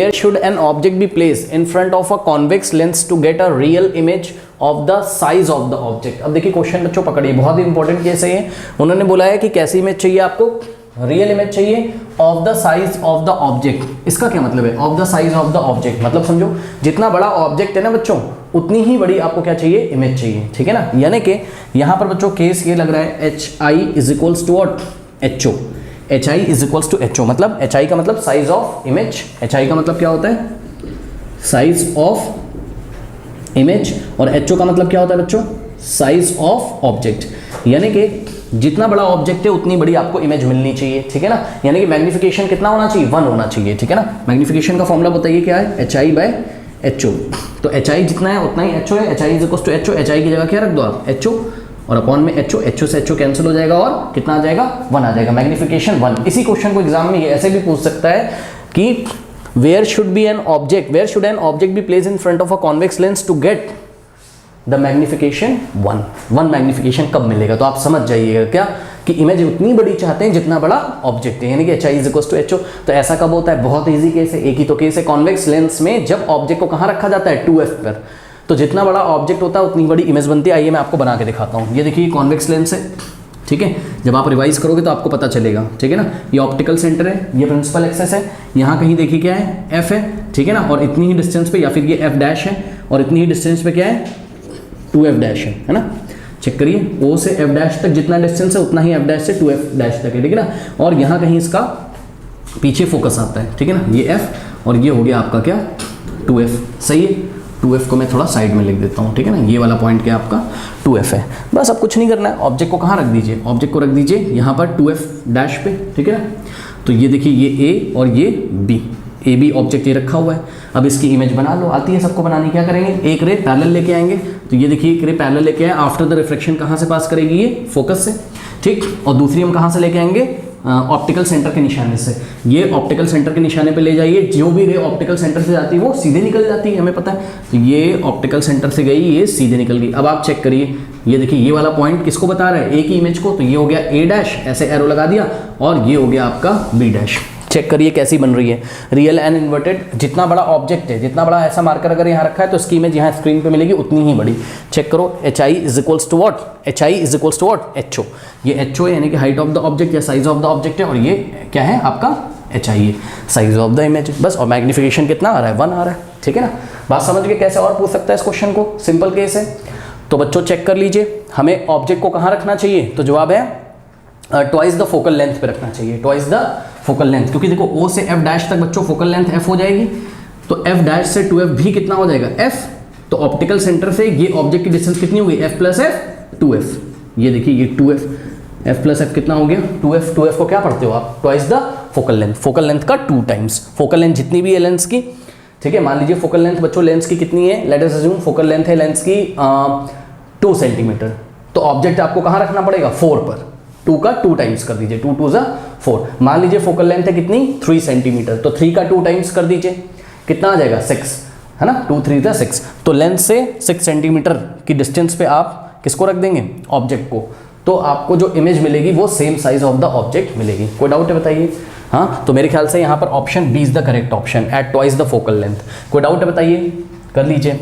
Where should an object be placed in front of a convex lens to get a real image of the size of the object? अब देखिए question बच्चों पकड़िए, बहुत ही important case है ये। उन्होंने बोला है कि कैसी इमेज चाहिए आपको, रियल इमेज चाहिए of the size of the object. इसका क्या मतलब है of the size of the object? मतलब समझो जितना बड़ा ऑब्जेक्ट है ना बच्चों, उतनी ही बड़ी आपको क्या चाहिए, इमेज चाहिए, ठीक है ना। यानी कि यहाँ पर बच्चों केस ये लग रहा है H I is equals to what, H O. H I is equals to H O, मतलब एच आई का मतलब size of image. H I का मतलब क्या होता है, साइज ऑफ इमेज, और एच ओ का मतलब क्या होता है बच्चों, साइज ऑफ ऑब्जेक्ट। यानी कि जितना बड़ा ऑब्जेक्ट है उतनी बड़ी आपको इमेज मिलनी चाहिए, ठीक है ना। यानी कि मैग्निफिकेशन कितना होना चाहिए, 1 होना चाहिए, ठीक है ना। मैग्निफिकेशन का फॉर्मूला बताइए क्या है, H I by H O. तो एच आई जितना है उतना ही एच ओ है, H I is equals to H O. H I की जगह क्या रख दो आप, एच ओ, और अपॉन में एच ओ। एच ओ से एच ओ कैंसिल हो जाएगा और कितना आ जाएगा, 1 आ जाएगा। मैग्निफिकेशन 1। इसी क्वेश्चन को एग्जाम में ये ऐसे भी पूछ सकता है कि where should be an object, where should an object be placed in front of a convex lens to get the magnification 1। 1 magnification कब मिलेगा, तो आप समझ जाइएगा क्या कि इमेज उतनी बड़ी चाहते हैं जितना बड़ा ऑब्जेक्ट है, यानी कि H I is equals to H O. तो ऐसा कब होता है, बहुत इजी केस है, एक ही तो केस है कॉन्वेक्स लेंस में, जब ऑब्जेक्ट को कहाँ रखा जाता है, 2f पर। तो जितना बड़ा ऑब्जेक्ट होता है उतनी बड़ी इमेज बनती है। आइए मैं आपको बना के दिखाता हूँ। ये देखिए कॉन्वेक्स लेंस है, ठीक है। जब आप रिवाइज करोगे तो आपको पता चलेगा, ठीक है ना। ये ऑप्टिकल सेंटर है, ये प्रिंसिपल एक्सेस है, यहाँ कहीं देखिए क्या है, एफ है, ठीक है ना। और इतनी ही डिस्टेंस पे, या फिर ये एफ डैश है, और इतनी ही डिस्टेंस पे क्या है, 2f डैश है ना। चेक करिए, ओ से एफ डैश तक जितना डिस्टेंस है उतना ही एफ डैश से 2f डैश तक है, ठीक है ना। और यहाँ कहीं इसका पीछे फोकस आता है, ठीक है ना। ये एफ और ये हो गया आपका क्या, 2f, सही है। 2f को मैं थोड़ा साइड में लिख देता हूँ, ठीक है ना। ये वाला पॉइंट क्या आपका 2f है। बस अब कुछ नहीं करना है, ऑब्जेक्ट को कहाँ रख दीजिए, ऑब्जेक्ट को रख दीजिए यहाँ पर 2f डैश पे, ठीक है ना। तो ये देखिए ये a और ये b, ए बी ऑब्जेक्ट ये रखा हुआ है। अब इसकी इमेज बना लो, आती है सबको बनानी। क्या करेंगे, एक रे पैरेलल लेके आएंगे। तो ये देखिए एक रे पैरेलल लेके आए, आफ्टर द रिफ्लेक्शन कहाँ से पास करेगी, ये फोकस से, ठीक। और दूसरी हम कहाँ से लेके आएंगे, ऑप्टिकल सेंटर के निशाने से। ये ऑप्टिकल सेंटर के निशाने पे ले जाइए, जो भी रे ऑप्टिकल सेंटर से जाती है वो सीधे निकल जाती है, हमें पता है। तो ये ऑप्टिकल सेंटर से गई, ये सीधे निकल गई। अब आप चेक करिए, ये देखिए ये वाला पॉइंट किसको बता रहा है, ए की इमेज को। तो ये हो गया ए डैश, ऐसे एरो लगा दिया, और ये हो गया आपका बी डैश। चेक करिए कैसी बन रही है, रियल एंड इन्वर्टेड। जितना बड़ा ऑब्जेक्ट है, जितना बड़ा ऐसा मार्कर अगर यहाँ रखा है तो इसकी इमेज यहाँ स्क्रीन पे मिलेगी उतनी ही बड़ी। चेक करो, H I is equals to what, H I is equals to what, H O. ये एच ओ यानी कि हाइट ऑफ द ऑब्जेक्ट या साइज ऑफ द ऑब्जेक्ट है, और ये क्या है आपका एच आई है, साइज ऑफ द इमेज। बस, और मैग्निफिकेशन कितना आ रहा है, 1 आ रहा है, ठीक है ना। बात समझ के कैसे और पूछ सकता है इस क्वेश्चन को, सिंपल केस है। तो बच्चों चेक कर लीजिए, हमें ऑब्जेक्ट को कहाँ रखना चाहिए, तो जवाब है ट्वाइस द फोकल लेंथ पे रखना चाहिए, ट्वाइस द फोकल लेंथ। क्योंकि देखो ओ से एफ डैश तक बच्चों फोकल लेंथ एफ हो जाएगी, तो एफ डैश से 2f भी कितना हो जाएगा, एफ। तो ऑप्टिकल सेंटर से ये ऑब्जेक्ट की डिस्टेंस कितनी होगी, एफ प्लस एफ 2f। ये देखिए ये 2f, एफ प्लस एफ कितना हो गया 2f। 2f को क्या पढ़ते हो आप, twice the focal length. Focal length का 2 टाइम्स। फोकल लेंथ जितनी भी है लेंस की, ठीक है। मान लीजिए फोकल लेंथ बच्चों लेंस की कितनी है, let us assume focal length है लेंस की 2 सेंटीमीटर। तो ऑब्जेक्ट आपको कहाँ रखना पड़ेगा, 4 पर। 2 का 2 टाइम्स कर दीजिए, 2 2 4। मान लीजिए फोकल लेंथ है कितनी, 3 सेंटीमीटर। तो 3 का 2 टाइम्स कर दीजिए, कितना आ जाएगा 6, है ना। 2 3 6। तो लेंस से 6 सेंटीमीटर की डिस्टेंस पे आप किसको रख देंगे, ऑब्जेक्ट को। तो आपको जो इमेज मिलेगी वो same size of the object मिलेगी। कोई डाउट है बताइए। हाँ, तो मेरे ख्याल से यहाँ पर option B is the correct option, at twice the focal length. कोई डाउट है बताइए, कर लीजिए।